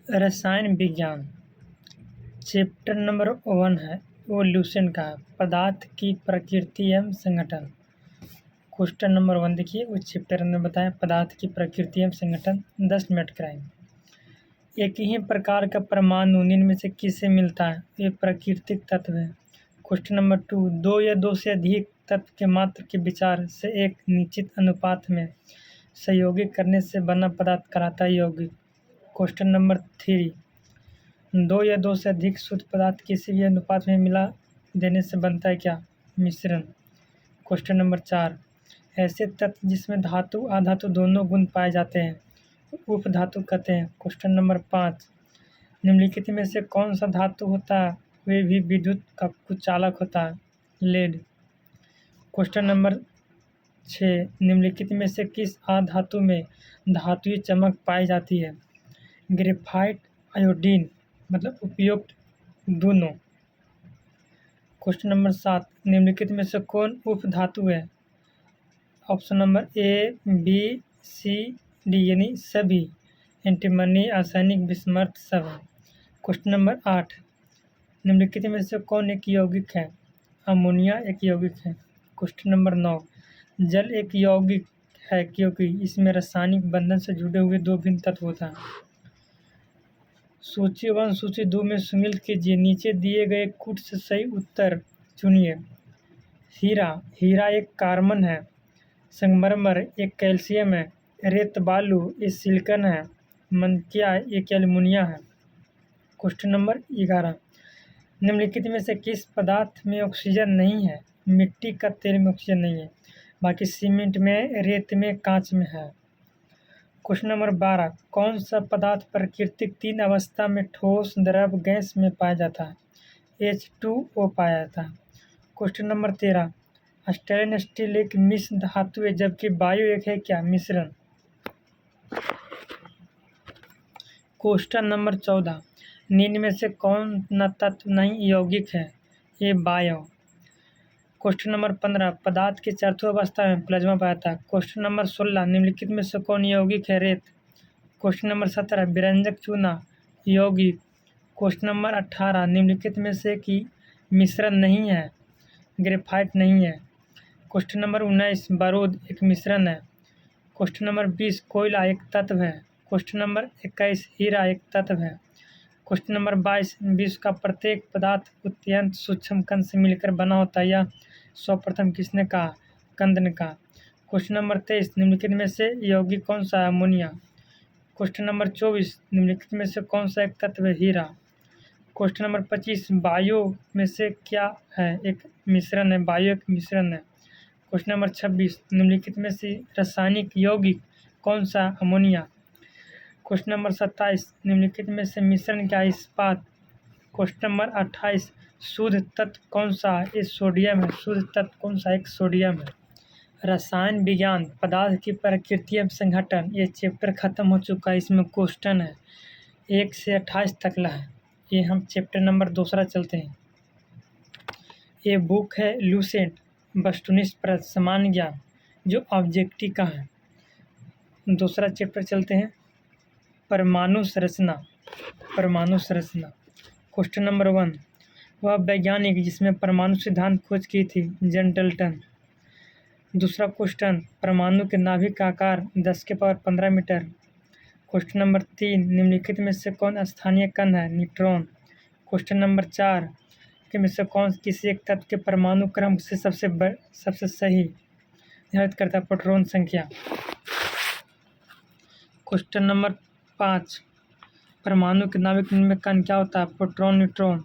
रसायन विज्ञान chapter number 1 है इवोल्यूशन का पदार्थ की प्रकृति एवं संगठन। क्वेश्चन नंबर 1 देखिए, उस चैप्टर में बताया पदार्थ की प्रकृति एवं संगठन। 10 मिनट कराएंगे। एक ही प्रकार का परमाणु निम्न में से किससे मिलता है? ये प्राकृतिक तत्व है। क्वेश्चन नंबर 2, दो या दो से अधिक तत्व के मात्र के विचार से एक निश्चित अनुपात में सहयोगी करने से बना पदार्थ कहलाता है यौगिक। क्वेश्चन नंबर 3, दो या दो से अधिक शुद्ध पदार्थ किसी भी अनुपात में मिला देने से बनता है क्या? मिश्रण। क्वेश्चन नंबर 4, ऐसे तत्व जिसमें धातु अधातु दोनों गुण पाए जाते हैं उपधातु कहते हैं। क्वेश्चन नंबर 5, निम्नलिखित में से कौन सा धातु होता है वे भी विद्युत का कुचालक होता है? लेड। क्वेश्चन नंबर 6, निम्नलिखित में से किस अधातु में धातुई चमक पाई जाती है? ग्रेफाइट, आयोडीन, मतलब उपयुक्त दोनों। क्वेश्चन नंबर 7, निम्नलिखित में से कौन उपधातु है? Option number A, B, C, D यानी सभी। एंटीमनी, आर्सेनिक, बिस्मथ सब है। क्वेश्चन नंबर 8, निम्नलिखित में से कौन एक यौगिक है? अमोनिया एक यौगिक है। क्वेश्चन नंबर 9, जल एक यौगिक है क्योंकि इसमें रासायनिक बंधन से जुड़े हुए दो भिन्न तत्व होता है। सूची 1 सूची 2 में सम्मिलित कीजिए। नीचे दिए गए कुछ से सही उत्तर चुनिए। हीरा एक कार्बन है। संगमरमर एक कैल्शियम है। रेत बालू एक सिलिकॉन है। मंकिया एक एल्युमिनियम है। क्वेश्चन नंबर 11, निम्नलिखित में से किस पदार्थ में ऑक्सीजन नहीं है? मिट्टी का तेल में ऑक्सीजन नहीं है, बाकी सीमेंट में, रेत में, कांच में है। क्वेश्चन नंबर 12, कौन सा पदार्थ प्राकृतिक 3 अवस्था में ठोस, द्रव, गैस में पाया जाता है? H2O पाया जाता है। क्वेश्चन नंबर 13, स्टेनलेस स्टील एक मिश्र धातु है जबकि वायु एक है क्या? मिश्रण। क्वेश्चन नंबर 14, निम्न में से कौन न तत्व नहीं यौगिक है? ये बायो। क्वेश्चन नंबर 15, पदार्थ की चौथी अवस्था में प्लाज्मा पाया जाता है। क्वेश्चन नंबर 16, निम्नलिखित में से कौन यौगिक है? रेत। क्वेश्चन नंबर 17, विरंजक चूना यौगिक। क्वेश्चन नंबर 18, निम्नलिखित में से कि मिश्रण नहीं है? ग्रेफाइट नहीं है। क्वेश्चन नंबर 19, बारूद एक मिश्रण है। क्वेश्चन नंबर 20, कोयला एक तत्व है। क्वेश्चन नंबर 21, हीरा एक तत्व है। क्वेश्चन नंबर 22, विश्व का प्रत्येक पदार्थ अत्यंत सूक्ष्म कण से मिलकर बना होता है, यह सर्वप्रथम किसने कहा? कंद ने कहा। क्वेश्चन नंबर 23, निम्नलिखित में से यौगिक कौन सा है? अमोनिया। क्वेश्चन नंबर 24, निम्नलिखित में से कौन सा एक तत्व है? हीरा। क्वेश्चन नंबर 25, वायु में से क्या है? एक मिश्रण है, वायु एक मिश्रण है। क्वेश्चन नंबर 26, निम्नलिखित में से रासायनिक यौगिक कौन सा? अमोनिया। क्वेश्चन नंबर 27, निम्नलिखित में से मिश्रण क्या? इस्पात। क्वेश्चन नंबर 28, शुद्ध तत्व कौन सा? ये सोडियम है। शुद्ध तत्व कौन सा? एक सोडियम है। रसायन विज्ञान पदार्थ की प्रकृति एवं संगठन ये चैप्टर खत्म हो चुका है। इसमें क्वेश्चन है 1 से 28 तक ला है। ये हम चैप्टर नंबर 2 चलते हैं। ये बुक है लूसेंट वस्तुनिष्ठ प्रश्न सामान्य ज्ञान जो ऑब्जेक्टिव का है। दूसरा चैप्टर चलते हैं, परमाणु संरचना। परमाणु संरचना क्वेश्चन नंबर 1, वह वैज्ञानिक जिसमें परमाणु सिद्धांत खोज की थी? John Dalton. दूसरा क्वेश्चन, परमाणु के नाभिक का आकार 10 के पावर 15 मीटर। क्वेश्चन नंबर 3, निम्नलिखित में से कौन स्थानीय कण है? न्यूट्रॉन। क्वेश्चन नंबर 4, के में से कौन किसी एक तत्व के परमाणु क्रम से सबसे सही निर्धारित करता है? प्रोटॉन संख्या। क्वेश्चन नंबर 5, परमाणु के नाभिक में कण क्या होता है? Proton, neutron.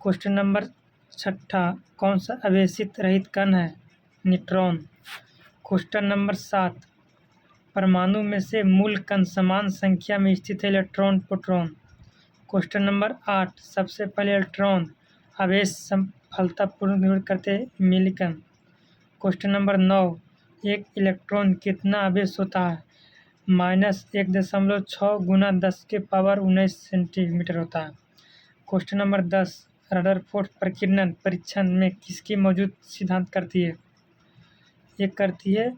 क्वेश्चन नंबर 6, कौन सा आवेशित रहित कण है? न्यूट्रॉन। क्वेश्चन नंबर 7, परमाणु में से मूल कण समान संख्या में स्थित है? Electron, proton. क्वेश्चन नंबर 8, सबसे पहले इलेक्ट्रॉन आवेश सफलतापूर्वक निर्भर करते मिलिकन। क्वेश्चन नंबर 9, एक इलेक्ट्रॉन कितना आवेश होता है? -1.6 गुना 10 के पावर 19 सेंटीमीटर होता है। क्वेश्चन नंबर 10, रदरफोर्ड प्रकीर्णन परीक्षण में किसकी मौजूद सिद्धांत करती है? ये करती है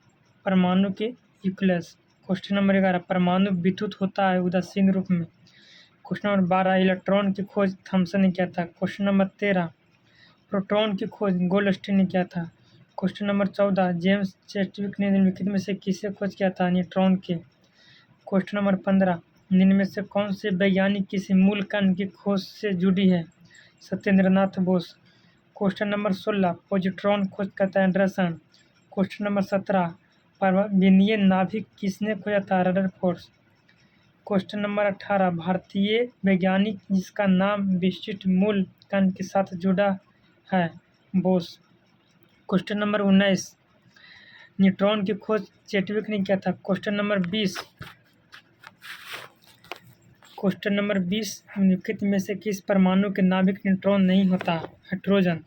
परमाणु के न्यूक्लियस। क्वेश्चन नंबर 11 परमाणु विद्युत होता है उदासीन रूप में। क्वेश्चन नंबर 12 इलेक्ट्रॉन की खोज थॉमसन ने किया था। क्वेश्चन नंबर 13 प्रोटॉन की खोज गोल्डस्टीन ने किया था। क्वेश्चन नंबर 14 जेम्स चैडविक ने निम्नलिखित में से किसे खोज किया था? न्यूट्रॉन के। क्वेश्चन नंबर 15 निम्न में से कौन से वैज्ञानिक किसी मूल कण की खोज से जुड़ी है? Satyendranath Bose. Question number 16 positron खोज करता है एंडरसन। क्वेश्चन नंबर 17 पर्वतविनीय नाभिक किसने खोजा था? रदरफोर्ड। क्वेश्चन नंबर 18 भारतीय वैज्ञानिक जिसका नाम विशिष्ट मूल कण के साथ जुड़ा है? बोस। क्वेश्चन नंबर 19 न्यूट्रॉन की खोज चैडविक ने किया था। क्वेश्चन नंबर 20 निम्नलिखित में से किस परमाणु के नाभिक न्यूट्रॉन नहीं होता? हाइड्रोजन।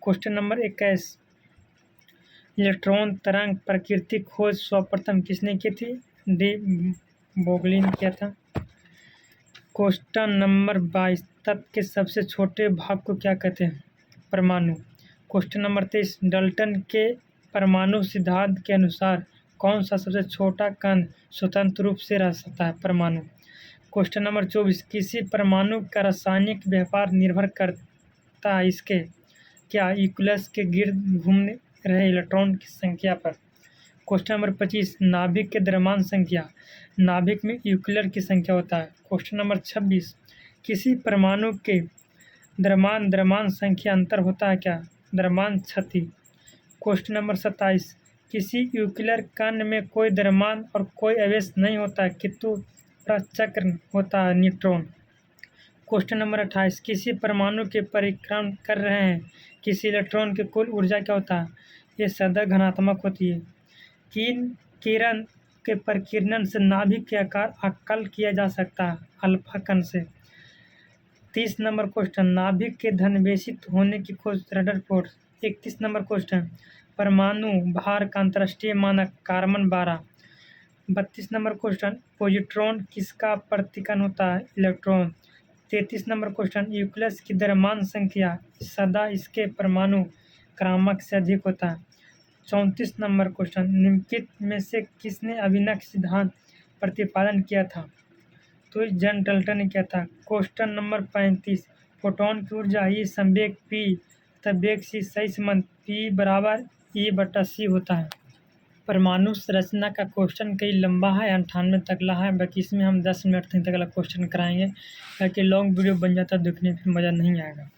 क्वेश्चन नंबर 21 इलेक्ट्रॉन तरंग प्रकृति खोज सर्वप्रथम किसने की थी? डी ब्रोगली ने किया था। क्वेश्चन नंबर 22 तत्व के सबसे छोटे भाग को क्या कहते हैं? परमाणु। क्वेश्चन नंबर 23 डाल्टन के परमाणु सिद्धांत के अनुसार कौन सा सबसे छोटा कण स्वतंत्र रूप से रह सकता है? परमाणु। क्वेश्चन नंबर 24 किसी परमाणु का रासायनिक व्यवहार निर्भर करता है इसके क्या? न्यूक्लियस के गिर्द घूमने रहे इलेक्ट्रॉन की संख्या पर। क्वेश्चन नंबर 25 नाभिक के द्रव्यमान संख्या। नाभिक में न्यूक्लियर की संख्या होता है। क्वेश्चन नंबर 26 किसी परमाणु के द्रव्यमान संख्या अंतर होता है क्या? द्रव्यमान क्षति। क्वेश्चन नंबर 27 किसी न्यूक्लियर कण में कोई द्रव्यमान और कोई आवेश नहीं होता किंतु प्रचक्र होता है न्यूट्रॉन। क्वेश्चन नंबर 28 किसी परमाणु के परिक्रमण कर रहे हैं किसी इलेक्ट्रॉन की कुल ऊर्जा क्या होता है? ये सदा धनात्मक होती है। किरण के प्रकीर्णन से नाभिक के आकार आकलन किया जा सकता है अल्फा कण से। 30 नंबर क्वेश्चन नाभिक के धनवेशित होने की खोज रदरफोर्ड। 31 नंबर क्वेश्चन परमाणु भार का अंतर्राष्ट्रीय मानक कार्बन 12। 32 नंबर क्वेश्चन पॉजिट्रॉन किसका प्रतिकण होता है? इलेक्ट्रॉन। 33 नंबर क्वेश्चन न्यूक्लियस की द्रव्यमान संख्या सदा इसके परमाणु क्रमांक से अधिक होता है। 34 नंबर क्वेश्चन निम्नलिखित में से किसने अभिनव सिद्धांत प्रतिपादन किया था? तो जॉन डाल्टन ने किया था। क्वेश्चन नंबर 35 फोटोन की ऊर्जा ई संवेग पी तथा वेग सी सही संबंध पी बराबर E/c होता है। परमाणु संरचना का क्वेश्चन कई लंबा है 98 तकला है बाकी इसमें हम 10 मिनट तक अगला क्वेश्चन कराएंगे ताकि लॉन्ग वीडियो बन जाता है देखने फिर मज़ा नहीं आएगा।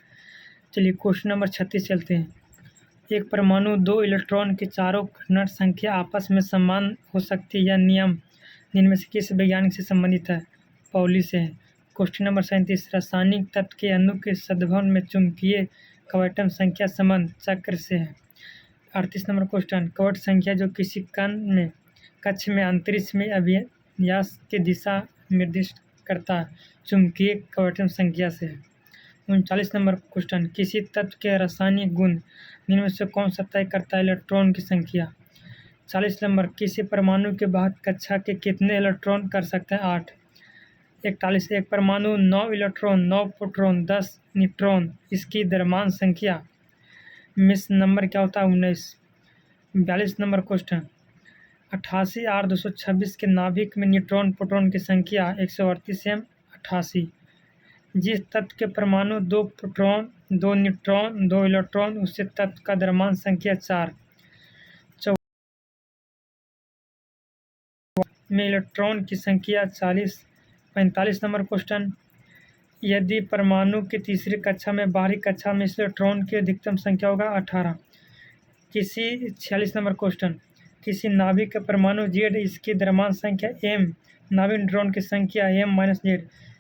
चलिए क्वेश्चन नंबर 36 चलते हैं। एक परमाणु 2 इलेक्ट्रॉन के चारों घटना संख्या आपस में समान हो सकती है यह नियम जिनमें से किस वैज्ञानिक से संबंधित है? पाउली से है। क्वेश्चन नंबर 37 रासायनिक तत्व के अणु के सद्भावन में चुंबकीय क्वांटम संख्या संबंध चक्र से है। 38 नंबर क्वेश्चन क्वार्ट संख्या जो किसी कक्ष में अंतरिक्ष में अभिविन्यास की दिशा निर्दिष्ट करता है चुंबकीय क्वांटम संख्या से है। 39 नंबर क्वेश्चन किसी तत्व के रासायनिक गुण निम्न में से कौन सा तय करता है? इलेक्ट्रॉन की संख्या। 40 नंबर किसी परमाणु के बाहर कक्षा के कितने इलेक्ट्रॉन कर सकते हैं? 8। 41 एक परमाणु 9 इलेक्ट्रॉन 9 प्रोटॉन 10 न्यूट्रॉन इसकी द्रव्यमान संख्या मिस नंबर क्या होता है? 19। 42 नंबर क्वेश्चन 88 R226 के नाभिक में न्यूट्रॉन प्रोटॉन की संख्या 138 M 88। जिस तत्व के परमाणु 2 प्रोटॉन 2 न्यूट्रॉन 2 इलेक्ट्रॉन उस तत्व का द्रव्यमान संख्या 4 में इलेक्ट्रॉन की संख्या 40। 45 नंबर क्वेश्चन यदि परमाणु की तीसरी कक्षा में बाहरी कक्षा में इस इलेक्ट्रॉन की अधिकतम संख्या होगा 18। 46 नंबर क्वेश्चन किसी नाभिक का परमाणु Z इसकी द्रव्यमान संख्या M नाभिक न्यूट्रॉन की संख्या M-Z।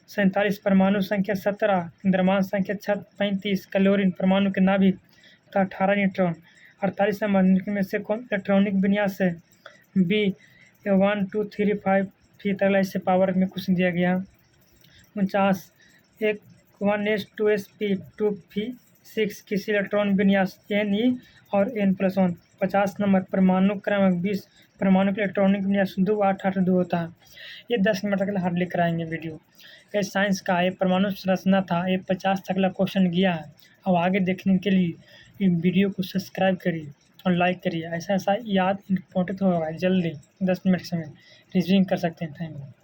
47 परमाणु संख्या 17 द्रव्यमान संख्या 35 क्लोरीन परमाणु के नाभिक का 18 न्यूट्रॉन। 48 नंबर में से कौन इलेक्ट्रॉनिक विन्यास है? B 1 2 3 5 फिर तगला इससे पावर में कुछ दिया गया। 49 एक 1s 2s p 2p6 किसी इलेक्ट्रॉन विन्यास Ne और N+1। 50 नंबर परमाणु क्रमांक 20 परमाणु के इलेक्ट्रॉनिक विन्यास 2 8 8 2 होता है। ये 10 मिनट तक हार्डली कराएंगे वीडियो। ये साइंस का ये परमाणु संरचना था ये 50 तक क्वेश्चन गया है। अब आगे देखने के लिए वीडियो को सब्सक्राइब करिए। और लाइक करिए। ऐसा ऐसा याद इम्पोर्टेंट होगा, जल्दी 10 मिनट समय रिवीजन कर सकते हैं। Thank you.